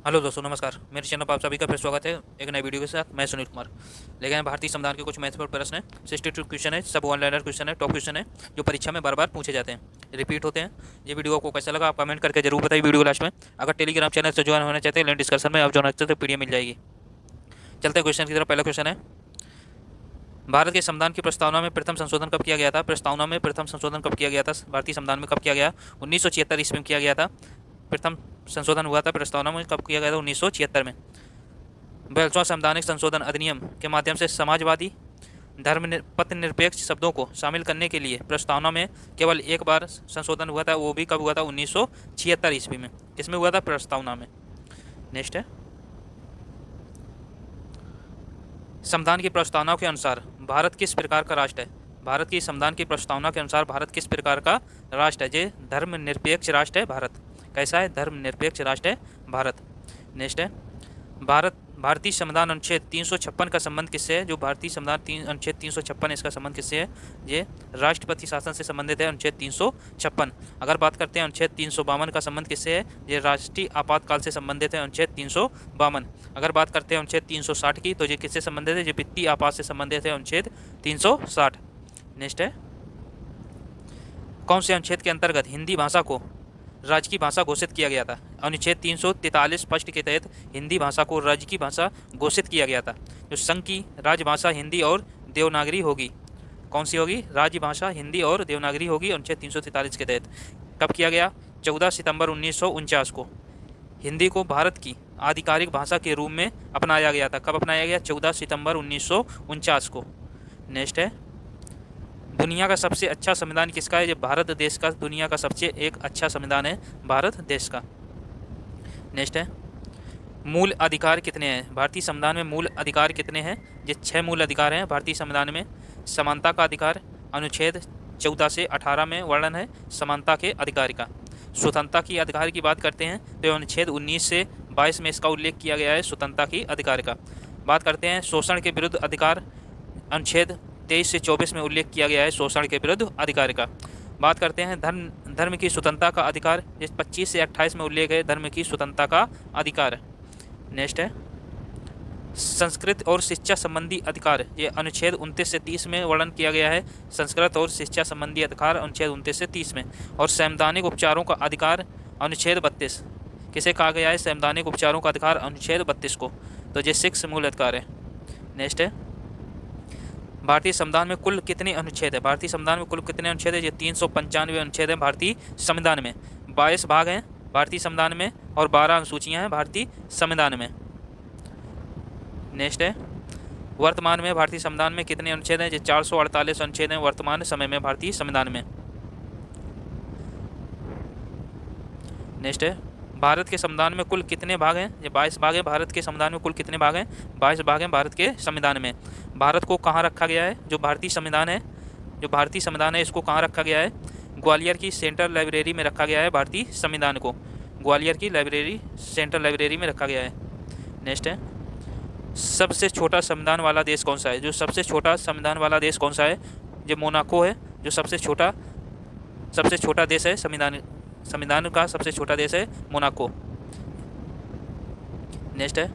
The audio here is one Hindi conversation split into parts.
हेलो दोस्तों, नमस्कार। मेरे चैनल पर आप सभी का फिर स्वागत है एक नई वीडियो के साथ। मैं सुनील कुमार लेकिन भारतीय संविधान के कुछ महत्वपूर्ण प्रश्न है। 62 क्वेश्चन है, सब वन लाइनर क्वेश्चन है, टॉप क्वेश्चन है, जो परीक्षा में बार बार पूछे जाते हैं, रिपीट होते हैं। ये वीडियो आपको कैसा लगा आप कमेंट करके जरूर बताइए वीडियो के लास्ट में। अगर टेलीग्राम चैनल से ज्वाइन होना चाहते हैं, लिंक डिस्क्रिप्शन में, आप ज्वाइन करते तो पीडीएफ मिल जाएगी। चलते हैं क्वेश्चन की तरफ। पहला क्वेश्चन है, भारत के संविधान की प्रस्तावना में प्रथम संशोधन कब किया गया था? प्रस्तावना में प्रथम संशोधन कब किया गया था? भारतीय संविधान में कब किया गया? 1976 ईस्वी में किया गया था। प्रथम संशोधन हुआ था प्रस्तावना में, कब किया गया था? 1976 में। 42वां संवैधानिक संशोधन अधिनियम के माध्यम से समाजवादी धर्मनिरपेक्ष शब्दों को शामिल करने के लिए प्रस्तावना में केवल एक बार संशोधन हुआ था। वो भी कब हुआ था? 1976 ईस्वी में। किसमें हुआ था? प्रस्तावना में। नेक्स्ट है, संविधान की प्रस्तावना के अनुसार भारत किस प्रकार का राष्ट्र है? भारत की संविधान की प्रस्तावना के अनुसार भारत किस प्रकार का राष्ट्र है? जे धर्मनिरपेक्ष राष्ट्र है भारत। कैसा है? धर्मनिरपेक्ष राष्ट्र है भारत। नेक्स्ट है, भारतीय संविधान अनुच्छेद 356 का संबंध किससे है? जो भारतीय संविधान अनुच्छेद 356 इसका संबंध किससे है? ये राष्ट्रपति शासन से संबंधित है, अनुच्छेद 356। अगर बात करते हैं अनुच्छेद 352 का संबंध किससे है? ये राष्ट्रीय आपातकाल से संबंधित है, अनुच्छेद 352। अगर बात करते हैं अनुच्छेद 360 की, तो ये किससे संबंधित है? ये वित्तीय आपात से संबंधित है, अनुच्छेद 360। नेक्स्ट है, कौन से अनुच्छेद के अंतर्गत हिंदी भाषा को राज्य की भाषा घोषित किया गया था? अनुच्छेद 343 फर्स्ट के तहत हिंदी भाषा को राज्य की भाषा घोषित किया गया था। जो संघ की राजभाषा हिंदी और देवनागरी होगी। कौन सी होगी? राजभाषा हिंदी और देवनागरी होगी, अनुच्छेद 343 के तहत। कब किया गया? 14 सितंबर 1949 को हिंदी को भारत की आधिकारिक भाषा के रूप में अपनाया गया था। कब अपनाया गया? 14 सितंबर 1949 को। नेक्स्ट है, दुनिया का सबसे अच्छा संविधान किसका है? ये भारत देश का दुनिया का सबसे एक अच्छा संविधान है भारत देश का। नेक्स्ट है, मूल अधिकार कितने हैं भारतीय संविधान में? मूल अधिकार कितने हैं? ये 6 मूल अधिकार हैं भारतीय संविधान में। समानता का अधिकार अनुच्छेद 14 से 18 में वर्णन है समानता के अधिकार का। स्वतंत्रता की अधिकार की बात करते हैं तो अनुच्छेद 19 से 22 में इसका उल्लेख किया गया है, स्वतंत्रता की अधिकार का। बात करते हैं शोषण के विरुद्ध अधिकार, अनुच्छेद 23 से 24 में उल्लेख किया गया है शोषण के विरुद्ध अधिकार का। बात करते हैं धर्म की स्वतंत्रता का अधिकार, जिस 25 से 28 में उल्लेख है धर्म की स्वतंत्रता का अधिकार। नेक्स्ट है, संस्कृत और शिक्षा संबंधी अधिकार, ये अनुच्छेद 29 से 30 में वर्णन किया गया है संस्कृत और शिक्षा संबंधी अधिकार, अनुच्छेद 29 से 30 में। और संवैधानिक उपचारों का अधिकार, अनुच्छेद 32। किसे कहा गया है संवैधानिक उपचारों का अधिकार? अनुच्छेद 32 को। तो ये 6 मूल अधिकार है। नेक्स्ट है, भारतीय संविधान में कुल कितने अनुच्छेद है? भारतीय संविधान में कुल कितने अनुच्छेद है? ये 395 अनुच्छेद है भारतीय संविधान में। 22 भाग हैं भारतीय संविधान में और 12 अनुसूचियां हैं भारतीय संविधान में। नेक्स्ट है, वर्तमान में भारतीय संविधान में कितने अनुच्छेद हैं? ये 448 अनुच्छेद हैं वर्तमान समय में भारतीय संविधान में। नेक्स्ट है, भारत के संविधान में कुल कितने भाग हैं? ये 22 भाग हैं भारत के संविधान में। कुल कितने भाग हैं? 22 भाग हैं भारत के संविधान में। भारत को कहाँ रखा गया है? जो भारतीय संविधान है, जो भारतीय संविधान है इसको कहाँ रखा गया है? ग्वालियर की सेंट्रल लाइब्रेरी में रखा गया है भारतीय संविधान को। ग्वालियर की लाइब्रेरी, सेंट्रल लाइब्रेरी में रखा गया है। नेक्स्ट है, सबसे छोटा संविधान वाला देश कौन सा है? जो सबसे छोटा संविधान वाला देश कौन सा है? जो मोनाको है, जो सबसे छोटा देश है संविधान का सबसे छोटा देश है मोनाको। नेक्स्ट है,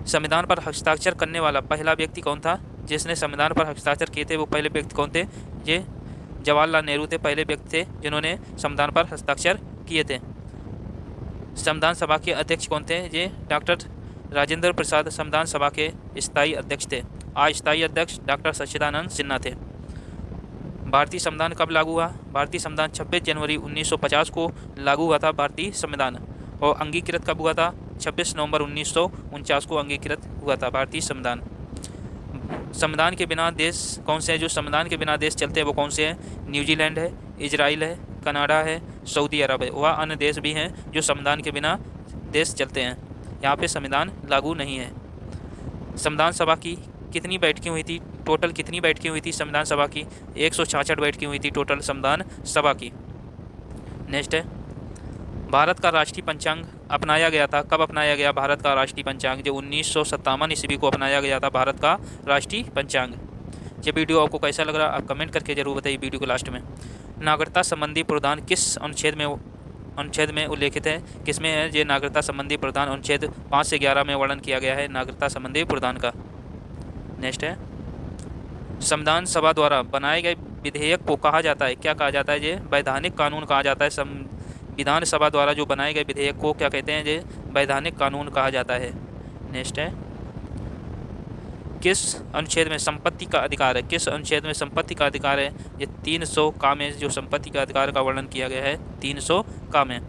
संविधान पर हस्ताक्षर करने वाला पहला व्यक्ति कौन था? जिसने संविधान पर हस्ताक्षर किए थे वो पहले व्यक्ति कौन थे? ये जवाहरलाल नेहरू थे, पहले व्यक्ति थे जिन्होंने संविधान पर हस्ताक्षर किए थे। संविधान सभा के अध्यक्ष कौन थे? ये डॉक्टर राजेंद्र प्रसाद संविधान सभा के स्थायी अध्यक्ष थे। अस्थायी अध्यक्ष डॉक्टर सच्चिदानंद सिन्हा थे। भारतीय संविधान कब लागू हुआ? भारतीय संविधान 26 जनवरी 1950 को लागू हुआ था भारतीय संविधान। और अंगीकृत कब हुआ था? 26 नवंबर 1949 को अंगीकृत हुआ था भारतीय संविधान। संविधान के बिना देश कौन से हैं? जो संविधान के बिना देश चलते हैं वो कौन से हैं? न्यूजीलैंड है, इजराइल है, कनाडा है, सऊदी अरब है। वह अन्य देश भी हैं जो संविधान के बिना देश चलते हैं। यहाँ पे संविधान लागू नहीं है। संविधान सभा की कितनी बैठकें हुई थी? टोटल कितनी बैठकें हुई थी संविधान सभा की? 166 बैठकें हुई थी टोटल संविधान सभा की। नेक्स्ट है, भारत का राष्ट्रीय पंचांग अपनाया गया था। कब अपनाया गया भारत का राष्ट्रीय पंचांग? जो 1957 ईस्वी को अपनाया गया था भारत का राष्ट्रीय पंचांग। ये वीडियो आपको कैसा लग रहा आप कमेंट करके जरूर बताइए वीडियो के लास्ट में। नागरिकता संबंधी प्रावधान किस अनुच्छेद में अनुच्छेद में उल्लेखित है? किसमें है? ये नागरिकता संबंधी प्रावधान अनुच्छेद 5 से 11 में वर्णन किया गया है नागरिकता संबंधी प्रावधान का। नेक्स्ट है, संविधान सभा द्वारा बनाए गए विधेयक को कहा जाता है, क्या कहा जाता है? ये वैधानिक कानून कहा जाता है। संविधान सभा द्वारा जो बनाए गए विधेयक को क्या कहते हैं? ये वैधानिक कानून कहा जाता है। नेक्स्ट है, किस अनुच्छेद में संपत्ति का अधिकार है? किस अनुच्छेद में संपत्ति का अधिकार है? ये 300 का में जो संपत्ति का अधिकार का वर्णन किया गया है 300 का में।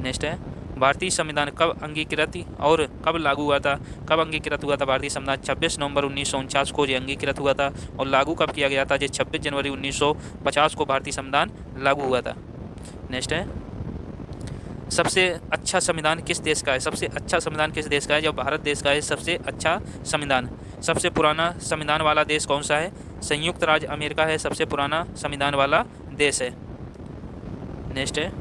नेक्स्ट है, भारतीय संविधान कब अंगीकृत और कब लागू हुआ था? कब अंगीकृत हुआ था भारतीय संविधान? 26 नवंबर 1949 को ये अंगीकृत हुआ था। और लागू कब किया गया था? ये 26 जनवरी 1950 को भारतीय संविधान लागू हुआ था। नेक्स्ट है, सबसे अच्छा संविधान किस देश का है? सबसे अच्छा संविधान किस देश का है? जो भारत देश का है सबसे अच्छा संविधान। सबसे पुराना संविधान वाला देश कौन सा है? संयुक्त राज्य अमेरिका है सबसे पुराना संविधान वाला देश है। नेक्स्ट है,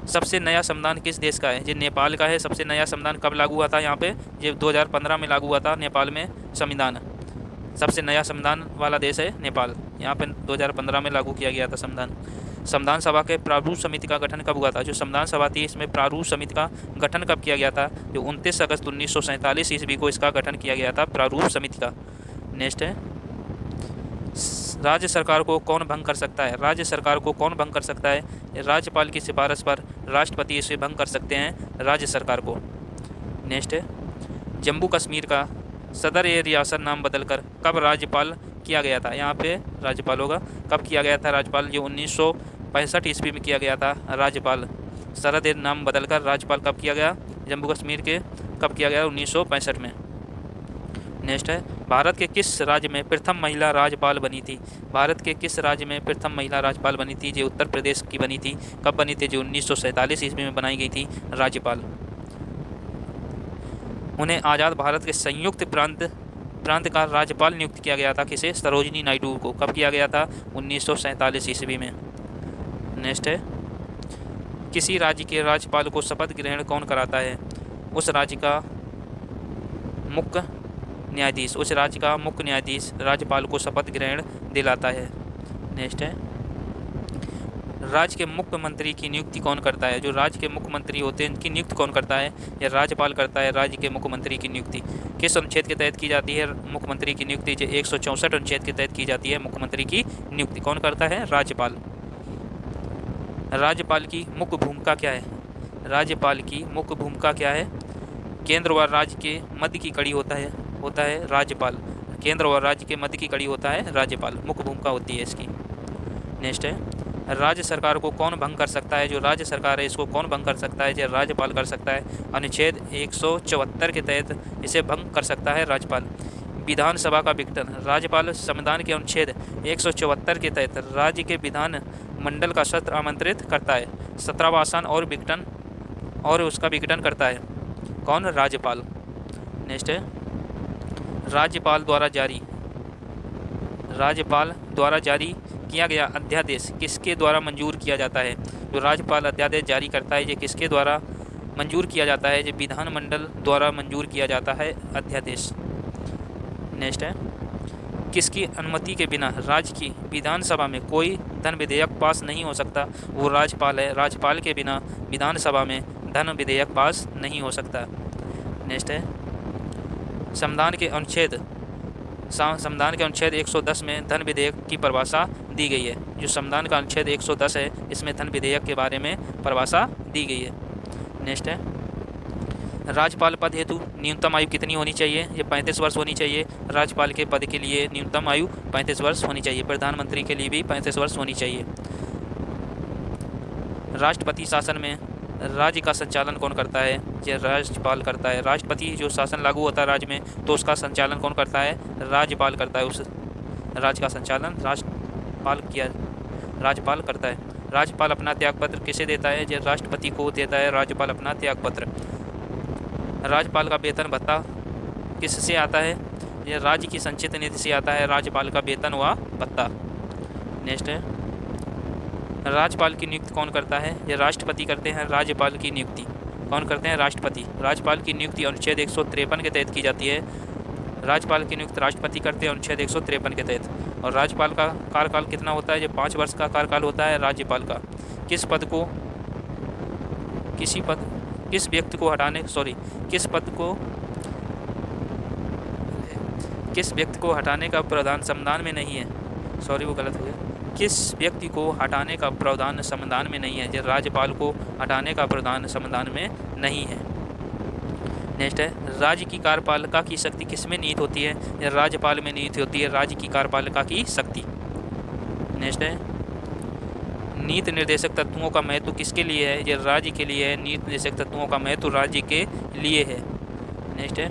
सबसे नया संविधान किस देश का है? ये नेपाल का है। सबसे नया संविधान कब लागू हुआ था? यहाँ पे ये 2015 में लागू हुआ था नेपाल में संविधान। सबसे नया संविधान वाला देश है नेपाल। यहाँ पे 2015 में लागू किया गया था संविधान। संविधान सभा के प्रारूप समिति का गठन कब हुआ था? जो संविधान सभा थी इसमें प्रारूप समिति का गठन कब किया गया था? जो 29 अगस्त 1947 ईस्वी को इसका गठन किया गया था प्रारूप समिति का। नेक्स्ट है, राज्य सरकार को कौन भंग कर सकता है? राज्य सरकार को कौन भंग कर सकता है? राज्यपाल की सिफारिश पर राष्ट्रपति इसे भंग कर सकते हैं राज्य सरकार को। नेक्स्ट है, जम्मू कश्मीर का सदर ए रियासत नाम बदलकर कब राज्यपाल किया गया था? यहाँ पे राज्यपाल होगा। कब किया गया था राज्यपाल? जो 1965 ईस्वी में किया गया था राज्यपाल। सदर ए नाम बदलकर राज्यपाल कब किया गया? जम्मू कश्मीर के कब किया गया? 1965 में। नेक्स्ट है, भारत के किस राज्य में प्रथम महिला राज्यपाल बनी थी? भारत के किस राज्य में प्रथम महिला राज्यपाल बनी थी? जो उत्तर प्रदेश की बनी थी। कब बनी थी? जो 1947 ईस्वी में बनाई गई थी राज्यपाल। उन्हें आज़ाद भारत के संयुक्त प्रांत का राज्यपाल नियुक्त किया गया था। किसे? सरोजिनी नायडू को। कब किया गया था? 1947 ईस्वी में। नेक्स्ट है, किसी राज्य के राज्यपाल को शपथ ग्रहण कौन कराता है? उस राज्य का मुख्य न्यायाधीश। उस राज्य का मुख्य न्यायाधीश राज्यपाल को शपथ ग्रहण दिलाता है। नेक्स्ट है, राज्य के मुख्यमंत्री की नियुक्ति कौन करता है? जो राज्य के मुख्यमंत्री होते हैं इनकी नियुक्ति कौन करता है? या राज्यपाल करता है राज्य के मुख्यमंत्री की नियुक्ति। किस अनुच्छेद के तहत की जाती है मुख्यमंत्री की नियुक्ति? 164 अनुच्छेद के तहत की जाती है मुख्यमंत्री की नियुक्ति। कौन करता है? राज्यपाल। राज्यपाल की मुख्य भूमिका क्या है? राज्यपाल की मुख्य भूमिका क्या है? केंद्र व राज्य के मध्य की कड़ी होता है राज्यपाल। केंद्र व राज्य के मध्य की कड़ी होता है राज्यपाल। मुख्य भूमिका होती है इसकी। नेक्स्ट है, राज्य सरकार को कौन भंग कर सकता है? जो राज्य सरकार है इसको कौन भंग कर सकता है? जो राज्यपाल कर सकता है। अनुच्छेद 174 के तहत इसे भंग कर सकता है राज्यपाल। विधानसभा का विघटन। राज्यपाल संविधान के अनुच्छेद 174 के तहत राज्य के विधान मंडल का सत्र आमंत्रित करता है। 17वां आसन और विघटन और उसका विघटन करता है कौन? राज्यपाल। नेक्स्ट है, राज्यपाल द्वारा जारी किया गया अध्यादेश किसके द्वारा मंजूर किया जाता है? जो राज्यपाल अध्यादेश जारी करता है ये किसके द्वारा मंजूर किया जाता है? जो विधानमंडल द्वारा मंजूर किया जाता है अध्यादेश। नेक्स्ट है, किसकी अनुमति के बिना राज्य की विधानसभा में कोई धन विधेयक पास नहीं हो सकता? वो राज्यपाल है। राज्यपाल के बिना विधानसभा में धन विधेयक पास नहीं हो सकता। नेक्स्ट है, संविधान के अनुच्छेद 110 में धन विधेयक की परिभाषा दी गई है। जो संविधान का अनुच्छेद 110 है इसमें धन विधेयक के बारे में परिभाषा दी गई है। नेक्स्ट है, राज्यपाल पद हेतु न्यूनतम आयु कितनी होनी चाहिए? ये 35 वर्ष होनी चाहिए। राज्यपाल के पद के लिए न्यूनतम आयु 35 वर्ष होनी चाहिए। प्रधानमंत्री के लिए भी 35 वर्ष होनी चाहिए। राष्ट्रपति शासन में राज्य का संचालन कौन करता है? ये राज्यपाल करता है। राष्ट्रपति जो शासन लागू होता है राज्य में तो उसका संचालन कौन करता है? राज्यपाल करता है। उस राज्य का संचालन राज्यपाल करता है। राज्यपाल अपना त्यागपत्र किसे देता है? ये राष्ट्रपति को देता है राज्यपाल अपना त्यागपत्र। राज्यपाल का वेतन भत्ता किससे आता है? ये राज्य की संचित निधि से आता है राज्यपाल का वेतन व भत्ता। नेक्स्ट है, राज्यपाल की नियुक्ति कौन करता है? ये राष्ट्रपति करते हैं। राज्यपाल की नियुक्ति कौन करते हैं? राष्ट्रपति। राज्यपाल की नियुक्ति अनुच्छेद 153 के तहत की जाती है। राज्यपाल की नियुक्ति राष्ट्रपति करते हैं अनुच्छेद 153 के तहत। और राज्यपाल का कार्यकाल कितना होता है? ये 5 वर्ष का कार्यकाल होता है राज्यपाल का। किस पद को किस व्यक्ति को हटाने किस पद को किस व्यक्ति को हटाने का प्रावधान संविधान में नहीं है। वो गलत हो गया। किस व्यक्ति को हटाने का प्रावधान संविधान में नहीं है। जो राज्यपाल को हटाने का प्रावधान संविधान में नहीं है। नेक्स्ट है, राज्य की कार्यपालिका की शक्ति किसमें निहित होती है। या राज्यपाल में निहित होती है राज्य की कार्यपालिका की शक्ति। नेक्स्ट है, नीति निर्देशक तत्वों का महत्व किसके लिए है। ये राज्य के लिए है। नीति निर्देशक तत्वों का महत्व राज्य के लिए है। नेक्स्ट है,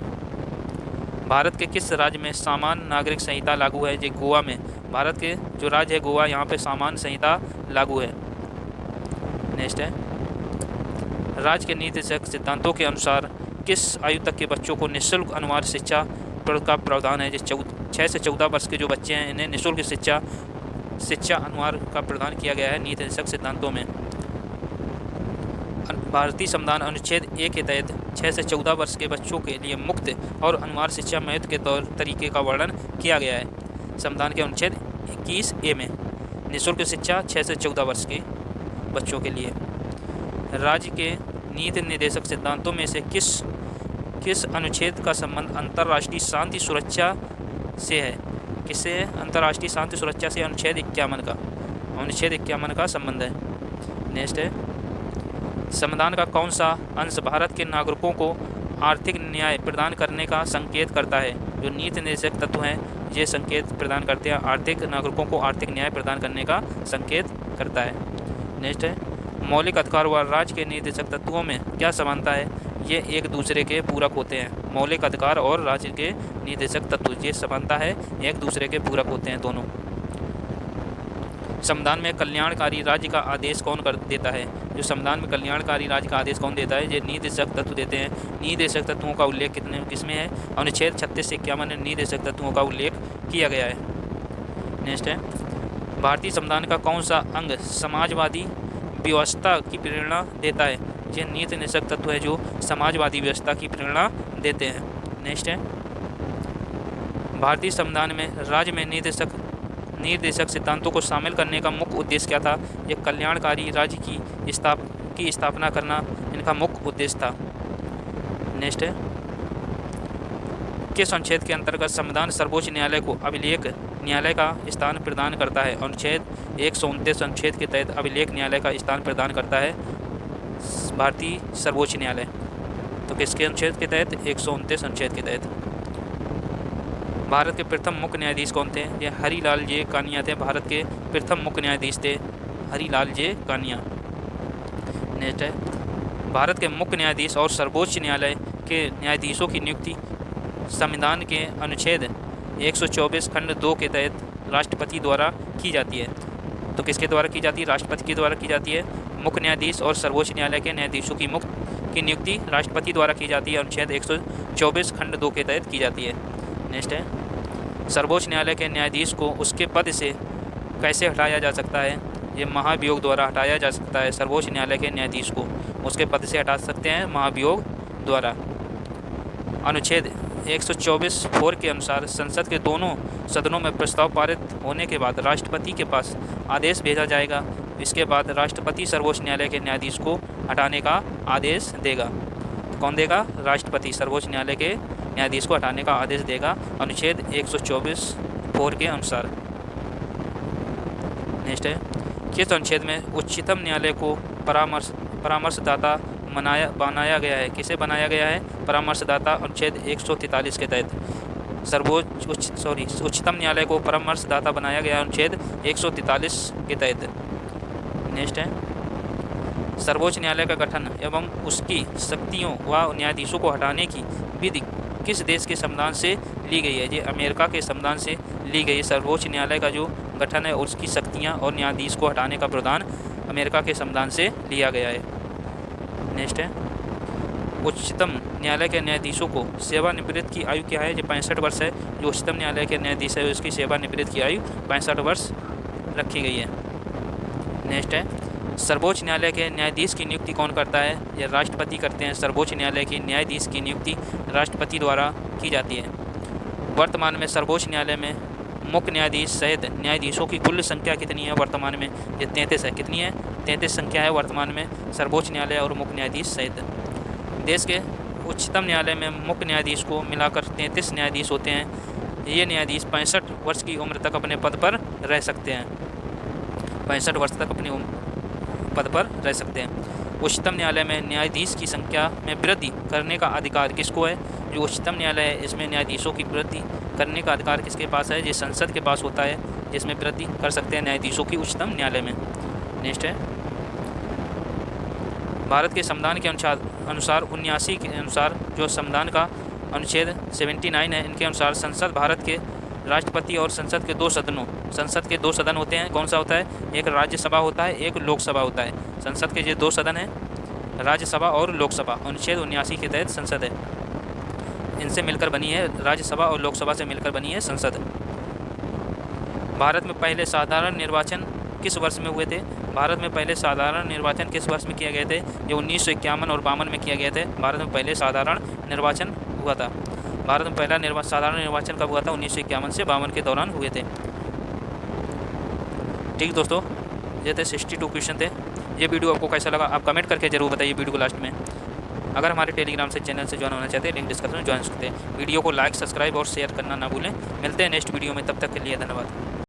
भारत के किस राज्य में सामान्य नागरिक संहिता लागू है। ये गोवा में, भारत के जो राज्य है गोवा, यहाँ पे सामान्य संहिता लागू है। नेक्स्ट है, राज्य के नीति निर्देशक सिद्धांतों के अनुसार किस आयु तक के बच्चों को निःशुल्क अनिवार्य शिक्षा का प्रावधान है। जो 6 से 14 वर्ष के जो बच्चे हैं, इन्हें निःशुल्क शिक्षा अनिवार्य का प्रदान किया गया है नीति निर्देशक सिद्धांतों में। भारतीय संविधान अनुच्छेद 1 के तहत 6 से 14 वर्ष के बच्चों के लिए मुफ्त और अनिवार्य शिक्षा महत्व के तौर तरीके का वर्णन किया गया है संविधान के अनुच्छेद 21A में। निःशुल्क शिक्षा 6 से 14 वर्ष के बच्चों के लिए। राज्य के नीति निर्देशक सिद्धांतों में से किस अनुच्छेद का संबंध अंतर्राष्ट्रीय शांति सुरक्षा से है। किससे है। अंतर्राष्ट्रीय शांति सुरक्षा से अनुच्छेद 51 का संबंध है। नेक्स्ट है, संविधान का कौन सा अंश भारत के नागरिकों को आर्थिक न्याय प्रदान करने का संकेत करता है। जो नीति निर्देशक तत्व हैं, ये संकेत प्रदान करते हैं, आर्थिक नागरिकों को आर्थिक न्याय प्रदान करने का संकेत करता है। नेक्स्ट है, मौलिक अधिकार व राज्य के निर्देशक तत्वों में क्या समानता है। ये एक दूसरे के पूरक होते हैं। मौलिक अधिकार और राज्य के निर्देशक तत्व, ये समानता है, एक दूसरे के पूरक होते हैं दोनों। संविधान में कल्याणकारी राज्य का आदेश कौन कर देता है। जो संविधान में कल्याणकारी राज्य का आदेश कौन देता है। ये निर्देशक तत्व देते हैं। निर्देशक तत्वों का उल्लेख किसमें है। अनुच्छेद 36 से 51 में निर्देशक तत्वों का उल्लेख किया गया है। नेक्स्ट है, भारतीय संविधान का कौन सा अंग समाजवादी व्यवस्था की प्रेरणा देता है। ये नीति निर्देशक तत्व है जो समाजवादी व्यवस्था की प्रेरणा देते हैं। नेक्स्ट है, भारतीय संविधान में राज्य में निर्देशक सिद्धांतों को शामिल करने का मुख्य उद्देश्य क्या था। ये कल्याणकारी राज्य की स्थापना करना इनका मुख्य उद्देश्य था। नेक्स्ट है, किस अनुच्छेद के अंतर्गत संविधान सर्वोच्च न्यायालय को अभिलेख न्यायालय का स्थान प्रदान करता है। अनुच्छेद 129 अनुच्छेद के तहत अभिलेख न्यायालय का स्थान प्रदान करता है भारतीय सर्वोच्च न्यायालय। तो किसके अनुच्छेद के तहत। 129 अनुच्छेद के तहत। भारत के प्रथम मुख्य न्यायाधीश कौन थे। ये हरिलाल जे कानिया थे। भारत के प्रथम मुख्य न्यायाधीश थे हरिलाल जे कानिया। नेक्स्ट है, भारत के मुख्य न्यायाधीश और सर्वोच्च न्यायालय के न्यायाधीशों की नियुक्ति संविधान के अनुच्छेद 124 खंड 2 के तहत राष्ट्रपति द्वारा की जाती है। तो किसके द्वारा की जाती है। राष्ट्रपति के द्वारा की जाती है। मुख्य न्यायाधीश और सर्वोच्च न्यायालय के न्यायाधीशों की नियुक्ति राष्ट्रपति द्वारा की जाती है। अनुच्छेद 124 खंड 2 के तहत की जाती है। नेक्स्ट है, सर्वोच्च न्यायालय के न्यायाधीश को उसके पद से कैसे हटाया जा सकता है। ये महाभियोग द्वारा हटाया जा सकता है। सर्वोच्च न्यायालय के न्यायाधीश को उसके पद से हटा सकते हैं महाभियोग द्वारा। अनुच्छेद 124(4) के अनुसार संसद के दोनों सदनों में प्रस्ताव पारित होने के बाद राष्ट्रपति के पास आदेश भेजा जाएगा। इसके बाद राष्ट्रपति सर्वोच्च न्यायालय के न्यायाधीश को हटाने का आदेश देगा। तो कौन देगा। राष्ट्रपति सर्वोच्च न्यायालय के न्यायाधीश को हटाने का आदेश देगा अनुच्छेद 124(4) के अनुसार। नेक्स्ट है, किस अनुच्छेद में उच्चतम न्यायालय को परामर्शदाता बनाया गया है। किसे बनाया गया है। परामर्शदाता। अनुच्छेद 143 के तहत उच्चतम न्यायालय को परामर्शदाता बनाया गया अनुच्छेद 143 के तहत। नेक्स्ट है, सर्वोच्च न्यायालय का गठन एवं उसकी शक्तियों व न्यायाधीशों को हटाने की विधि किस देश के संविधान से ली गई है। ये अमेरिका के संविधान से ली गई। सर्वोच्च न्यायालय का जो गठन है और उसकी शक्तियाँ और न्यायाधीश को हटाने का प्रावधान अमेरिका के संविधान से लिया गया है। नेक्स्ट है, उच्चतम न्यायालय के न्यायाधीशों को सेवानिवृत्त की आयु क्या है। जो 65 वर्ष है। जो उच्चतम न्यायालय के न्यायाधीश है उसकी सेवानिवृत्त की आयु 65 वर्ष रखी गई है। नेक्स्ट है, सर्वोच्च न्यायालय के न्यायाधीश की नियुक्ति कौन करता है। यह राष्ट्रपति करते हैं। सर्वोच्च न्यायालय के न्यायाधीश की नियुक्ति राष्ट्रपति द्वारा की जाती है। वर्तमान में सर्वोच्च न्यायालय में मुख्य न्यायाधीश सहित न्यायाधीशों की कुल संख्या कितनी है वर्तमान में? ये 33 है। कितनी है? 33 संख्या है वर्तमान में सर्वोच्च न्यायालय और मुख्य न्यायाधीश सहित। देश के उच्चतम न्यायालय में मुख्य न्यायाधीश को मिलाकर 33 न्यायाधीश होते हैं। ये न्यायाधीश 65 वर्ष की उम्र तक अपने पद पर रह सकते हैं। 65 वर्ष तक अपने पद पर रह सकते हैं। उच्चतम न्यायालय में न्यायाधीश की संख्या में वृद्धि करने का अधिकार किसको है? जो उच्चतम न्यायालय है इसमें न्यायाधीशों की वृद्धि करने का अधिकार किसके पास है? ये संसद के पास होता है, जिसमें वृद्धि कर सकते हैं न्यायाधीशों की उच्चतम न्यायालय में। नेक्स्ट है, भारत के संविधान के अनुसार 79 के अनुसार जो संविधान का अनुच्छेद 79 है, इनके अनुसार संसद भारत के राष्ट्रपति और संसद के दो सदन होते हैं। कौन सा होता है? एक राज्यसभा होता है, एक लोकसभा होता है। संसद के ये दो सदन हैं, राज्यसभा और लोकसभा। अनुच्छेद 79 के तहत संसद है, इनसे मिलकर बनी है, राज्यसभा और लोकसभा से मिलकर बनी है संसद। भारत में पहले साधारण निर्वाचन किस वर्ष में हुए थे? भारत में पहले साधारण निर्वाचन किस वर्ष में किए गए थे? ये 1951 और 52 में किए गए थे। भारत में पहले साधारण निर्वाचन हुआ था। भारत में पहला साधारण निर्वाचन कब हुआ था? 1951 से 52 के दौरान हुए थे। ठीक दोस्तों, ये थे 62 क्वेश्चन थे। ये वीडियो आपको कैसा लगा आप कमेंट करके जरूर बताइए वीडियो को लास्ट में। अगर हमारे टेलीग्राम से चैनल से ज्वाइन होना चाहते हैं, लिंक डिस्क्रिप्शन में ज्वाइन सकते हैं। वीडियो को लाइक, सब्सक्राइब और शेयर करना ना भूलें। मिलते हैं नेक्स्ट वीडियो में, तब तक के लिए धन्यवाद।